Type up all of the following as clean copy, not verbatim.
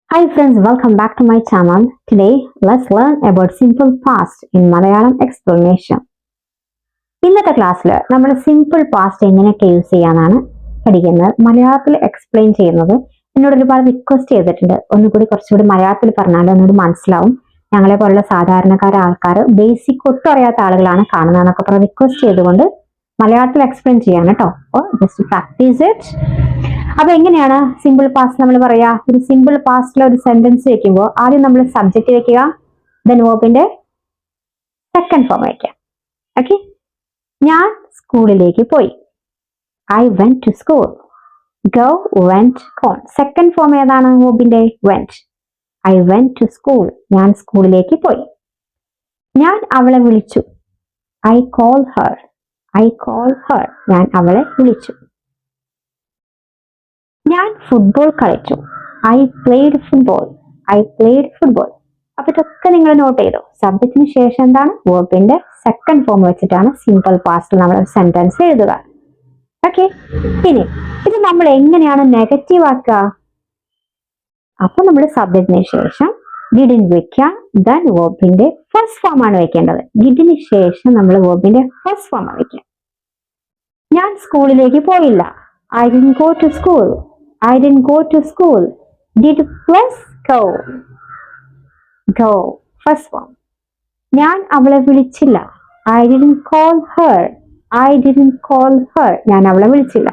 Hi friends, welcome back to my channel. Today, let's learn about simple past in Malayalam explanation. ഇന്നത്തെ ക്ലാസ്സിൽ നമ്മൾ simple past എങ്ങനെയൊക്കെ use ചെയ്യാനാണ് പഠിക്കുന്നത്. മലയാളത്തിൽ എക്സ്പ്ലെയിൻ ചെയ്യുന്നത് എന്നോട് ഒരുപാട് റിക്വസ്റ്റ് ചെയ്തിട്ടുണ്ട്. ഒന്നുകൂടി കുറച്ചുകൂടി മലയാളത്തിൽ പറഞ്ഞാൽ ഒന്നുകൂടി മനസ്സിലാവും. ഞങ്ങളെ പോലുള്ള സാധാരണക്കാര ആൾക്കാർ ബേസിക് ഒട്ടും അറിയാത്ത ആളുകളാണ് കാണുന്നതെന്നൊക്കെ പറഞ്ഞ് റിക്വസ്റ്റ് ചെയ്തുകൊണ്ട് മലയാളത്തിൽ എക്സ്പ്ലെയിൻ ചെയ്യാണ് കേട്ടോ. അപ്പോൾ ജസ്റ്റ് പ്രാക്ടീസ് ഇറ്റ്. അപ്പൊ എങ്ങനെയാണ് സിമ്പിൾ പാസ്റ്റ് നമ്മൾ പറയാ? ഒരു സിമ്പിൾ പാസ്റ്റിലെ ഒരു സെന്റൻസ് വെക്കുമ്പോൾ ആദ്യം നമ്മൾ സബ്ജക്റ്റ് വെക്കുക, ദെൻ വേർബിന്റെ സെക്കൻഡ് ഫോം വയ്ക്കുക. ഓക്കെ, ഞാൻ സ്കൂളിലേക്ക് പോയി. I went to school. Go, went, gone. Second form ഏതാണ്? വേർബിന്റെ went. I went to school. ഞാൻ സ്കൂളിലേക്ക് പോയി. ഞാൻ അവളെ വിളിച്ചു. I call her. I call her. ഞാൻ അവളെ വിളിച്ചു. ഞാൻ ഫുട്ബോൾ കളിച്ചു. I played football. I played football. അപ്പൊ ഇതൊക്കെ നിങ്ങൾ നോട്ട് ചെയ്തു. സബ്ജക്റ്റിന് ശേഷം എന്താണ്? വേർബിന്റെ സെക്കൻഡ് ഫോം വെച്ചിട്ടാണ് സിമ്പിൾ പാസ്റ്റിൽ നമ്മൾ സെന്റൻസ് എഴുതുക. ഓക്കെ, ഇനി ഇത് നമ്മൾ എങ്ങനെയാണ് നെഗറ്റീവ് ആക്കുക? അപ്പൊ നമ്മൾ സബ്ജക്റ്റിന് ശേഷം ഡിഡിന് വെക്കുക, ദെൻ വേർബിന്റെ ഫസ്റ്റ് ഫോം ആണ് വെക്കേണ്ടത്. ഡിഡിന് ശേഷം നമ്മൾ വേർബിന്റെ ഫസ്റ്റ് ഫോം ആണ് വെക്കുക. ഞാൻ സ്കൂളിലേക്ക് പോയില്ല. I didn't go to school. I didn't go to school. Did plus go. Go. First form. ഞാൻ അവളെ വിളിച്ചില്ല. I didn't call her. I didn't call her. ഞാൻ അവളെ വിളിച്ചില്ല.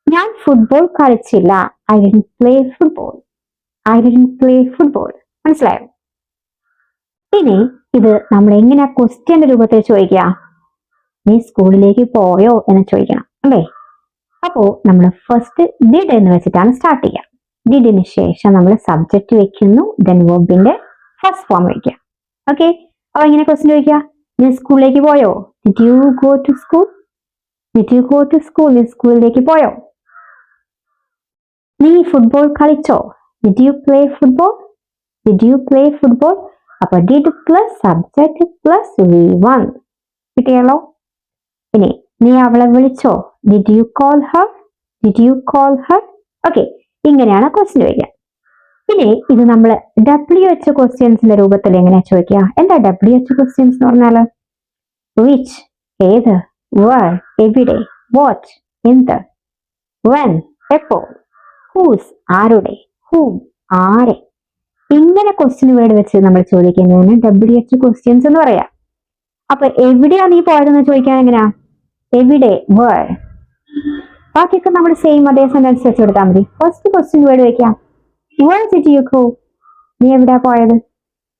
ഞാൻ football കളിച്ചില്ല. I didn't play football. I didn't play football. മനസ്സിലായോ? ഇനി ഇത് നമ്മൾ എങ്ങനെയാ ക്വസ്റ്റ്യന്റെ രൂപത്തിൽ ചോദിക്കുക? നീ സ്കൂളിലേക്ക് പോയോ എന്ന് ചോദിക്കണം അല്ലേ? അപ്പോ നമ്മൾ ഫസ്റ്റ് ഡിഡ് എന്ന് വെച്ചിട്ടാണ് സ്റ്റാർട്ട് ചെയ്യുക. ഡിഡിന് ശേഷം നമ്മൾ സബ്ജക്റ്റ് വെക്കുന്നു, ദെൻ വേർബിന്റെ ഫസ്റ്റ് ഫോം വെക്കുക. ഓക്കെ, അപ്പൊ ഇങ്ങനെ ക്വസ്റ്റ്യൻ ചോദിക്കുക, നീ സ്കൂളിലേക്ക് പോയോ? Did you go to school? Did you go to school? നീ സ്കൂളിലേക്ക് പോയോ? നീ ഫുട്ബോൾ കളിച്ചോ? Did you play football? Did you play football? അപ്പൊ did plus subject plus V1 കിട്ടിയല്ലോ. ഇനി നീ അവളെ വിളിച്ചോ? Did you call her? Did you call her? Okay, ഇങ്ങനെയാണ് ക്വസ്റ്റ്യൻ ചോദിക്കുക. ഇനി ഇത് നമ്മൾ WH ക്വസ്റ്റ്യൻസിന്റെ രൂപത്തിൽ എങ്ങനെയാ ചോദിക്കുക? എന്താ WH ക്വസ്റ്റ്യൻസ് എന്ന് പറഞ്ഞാല്? വിച്ച്, ഏത്, വേർ, എവിടെ, വാട്ട്, എന്ത്, വെൻ, എപ്പോൾ, ഹൂസ്, ആരുടെ, ഹൂം, ആരെ. ഇങ്ങനെ ക്വസ്റ്റ്യൻ വേർഡ് വെച്ച് നമ്മൾ ചോദിക്കുന്നതിന് WH ക്വസ്റ്റ്യൻസ് എന്ന് പറയാം. അപ്പൊ എവിടെയാ നീ പോയതെന്ന് ചോദിക്കാൻ എങ്ങനെയാ? എവിടെ, വേർ. ബാക്കിയൊക്കെ നമ്മൾ സെയിം അതേ സെന്റൻസ് വെച്ച് കൊടുത്താൽ മതി. ഫസ്റ്റ് ക്വസ്റ്റ്യൻ വേർഡ് വെക്കാം. Where did you go? നീ എവിടെയാ പോയത്?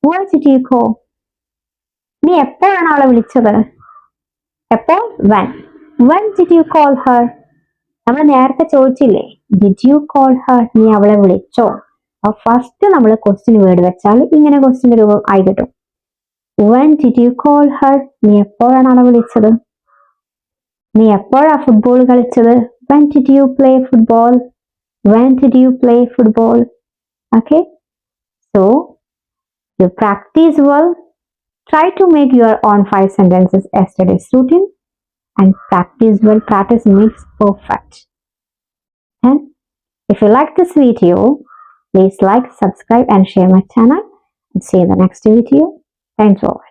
Where did you go? നീ എപ്പോഴാണ് അവളെ വിളിച്ചത്? എപ്പോൾ? When. When did you call her? നമ്മൾ നേരത്തെ ചോദിച്ചില്ലേ, ഡിഡ് യു കോൾ ഹർ? നീ അവളെ വിളിച്ചോ? അപ്പൊ ഫസ്റ്റ് നമ്മൾ ക്വസ്റ്റ്യൻ വേർഡ് വെച്ചാൽ ഇങ്ങനെ ക്വസ്റ്റ്യന്റെ രൂപം ആയി കിട്ടും. When did you call Har? നീ എപ്പോഴാണ് അവളെ വിളിച്ചത്? നീ എപ്പോഴാ ഫുട്ബോൾ കളിച്ചത്? When did you play football? When did you play football? Okay, so you practice well. Try to make your own 5 sentences yesterday's routine and practice well. Practice makes perfect. And if you like this video, please like, subscribe and share my channel, and see you in the next video. Thanks for watching.